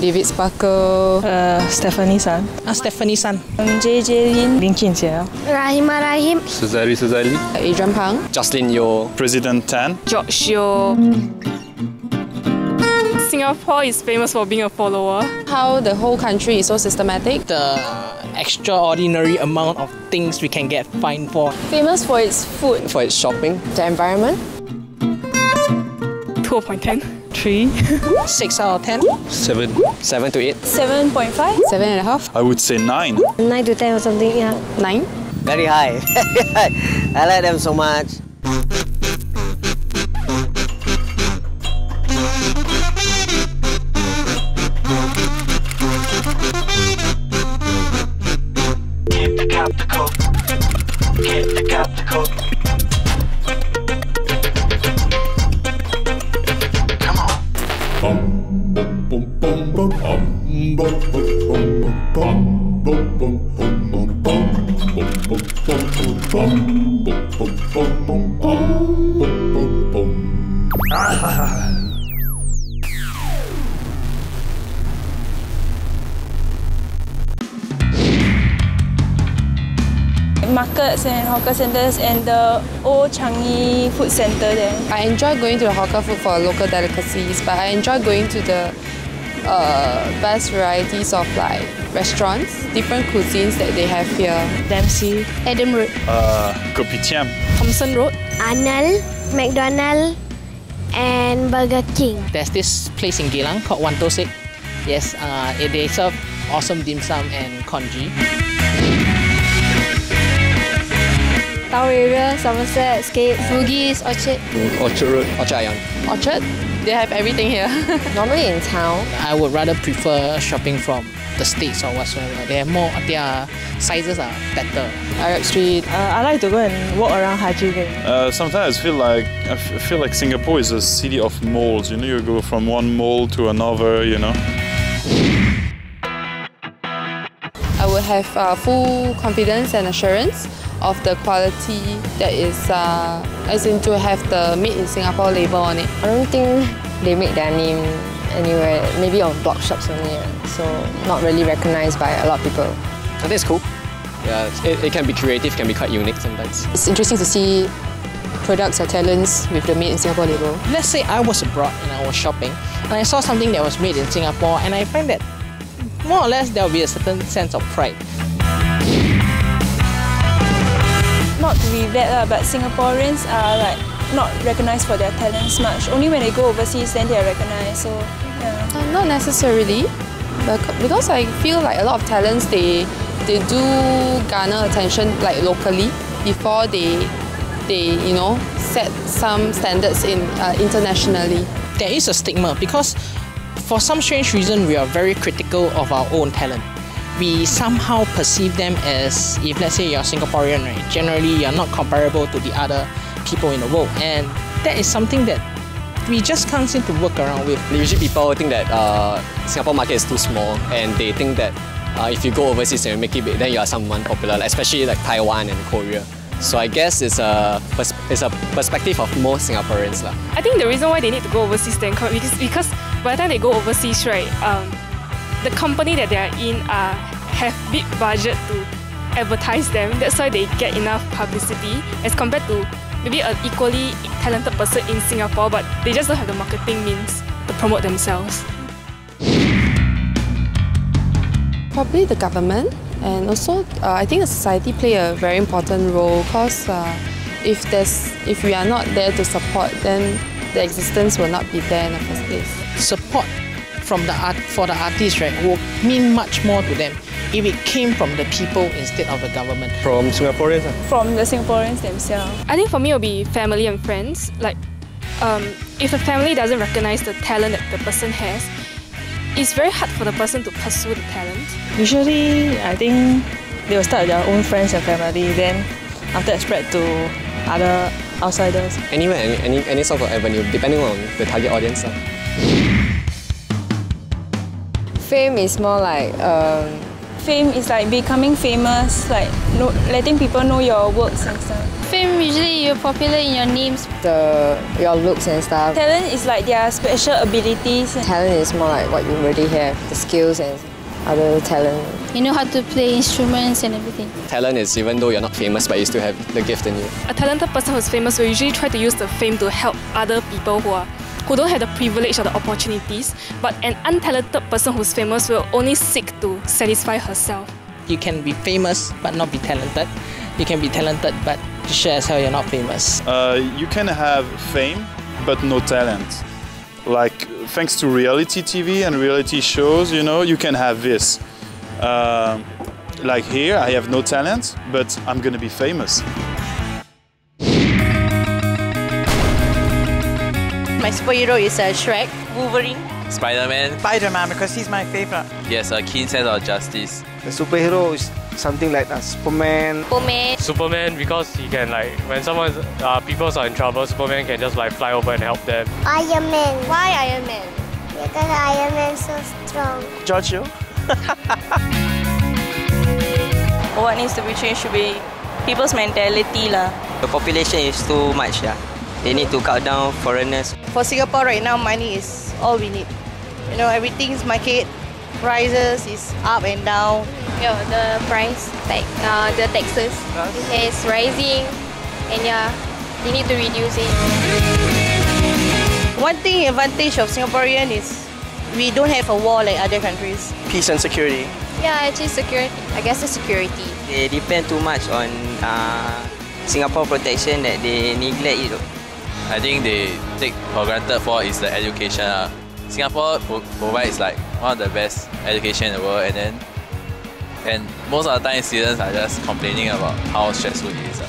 David Sparkle. Stephanie Sun. Stephanie Sun. JJ Lin. Lin Jinjie. Rahima Rahim. Suzali. Adrian Pang. Jocelyn Yeo. President Tan. George Yeo. Singapore is famous for being a follower. How the whole country is so systematic. The extraordinary amount of things we can get fined for. Famous for its food. For its shopping. The environment. 2.10. 3. 6 out of 10. 7. 7 to 8. 7.5. 7.5. I would say 9. 9 to 10 or something, yeah. 9. Very high. I like them so much. Markets and hawker centres and the old Changi food centre there. I enjoy going to the hawker food for local delicacies, but I enjoy going to the vast varieties of like restaurants, different cuisines that they have here. Dempsey. Adam Road. Kopitiam. Thomson Road. Arnold, McDonald, and Burger King. There's this place in Geylang called Wan Tosek. Yes, they serve awesome dim sum and congee. Town area, Somerset, Scape, Bugis, Orchard. Orchard Road. Orchard Ion. Orchard, they have everything here. Normally in town. I would rather prefer shopping from the States or whatsoever. They have more, their sizes are better. Arab Street. I like to go and walk around Haji Lane. Sometimes I feel like Singapore is a city of malls. You know, you go from one mall to another. You know. I would have full confidence and assurance of the quality that is, as in to have the Made in Singapore label on it. I don't think they make their name anywhere, maybe on blog shops only, so not really recognized by a lot of people. I think it's cool. Yeah, it can be creative, can be quite unique sometimes. It's interesting to see products or talents with the Made in Singapore label. Let's say I was abroad and I was shopping and I saw something that was made in Singapore, and I find that more or less there will be a certain sense of pride. Not to be bad, but Singaporeans are like not recognised for their talents much. Only when they go overseas then they are recognised. So yeah. Not necessarily, but because I feel like a lot of talents they do garner attention like locally before they you know set some standards in internationally. There is a stigma because for some strange reason we are very critical of our own talent. We somehow perceive them as, if let's say you're Singaporean, right, generally you're not comparable to the other people in the world, and that is something that we just can't seem to work around with. Usually people think that Singapore market is too small, and they think that if you go overseas and make it big, then you are someone popular, especially like Taiwan and Korea. So I guess it's a perspective of most Singaporeans. I think the reason why they need to go overseas then because by the time they go overseas, right, the company that they are in have big budget to advertise them. That's why they get enough publicity as compared to maybe an equally talented person in Singapore, but they just don't have the marketing means to promote themselves. Probably the government, and also I think the society play a very important role, because if we are not there to support, then the existence will not be there in the first place. Support for the artists, right, will mean much more to them if it came from the people instead of the government. From Singaporeans? From the Singaporeans themselves. I think for me it will be family and friends. Like, if a family doesn't recognize the talent that the person has, it's very hard for the person to pursue the talent. Usually, I think they will start with their own friends and family, then after that spread to other outsiders. Anywhere, any sort of avenue, depending on the target audience. Fame is more like fame is like becoming famous, like letting people know your works and stuff. Fame, usually you're popular in your names. Your looks and stuff. Talent is like their special abilities. Talent is more like what you already have, the skills and other talent. You know how to play instruments and everything. Talent is even though you're not famous, but you still have the gift in you. A talented person who's famous will usually try to use the fame to help other people who don't have the privilege or the opportunities. But an untalented person who's famous will only seek to satisfy herself. You can be famous but not be talented. You can be talented but sure as hell you're not famous. You can have fame but no talent. Like, thanks to reality TV and reality shows, you know, you can have this. Like here, I have no talent, but I'm gonna be famous. My superhero is Shrek, Wolverine. Spider-Man. Spider-Man, because he's my favorite. He has a keen sense of justice. The superhero is something like Superman. Superman, because he can, like, when people are in trouble, Superman can just like fly over and help them. Iron Man. Why Iron Man? Because Iron Man is so strong. Giorgio. What needs to be changed should be people's mentality lah. The population is too much. They need to cut down foreigners. For Singapore right now, money is all we need. You know, everything's market prices is up and down. Yeah, the price, like the taxes, is rising, and yeah, they need to reduce it. One thing advantage of Singaporean is we don't have a war like other countries. Peace and security. Yeah, actually security. I guess the security. They depend too much on Singapore protection that they neglect it. I think they take for granted for is the education. Singapore provides like one of the best education in the world, and most of the time students are just complaining about how stressful it is.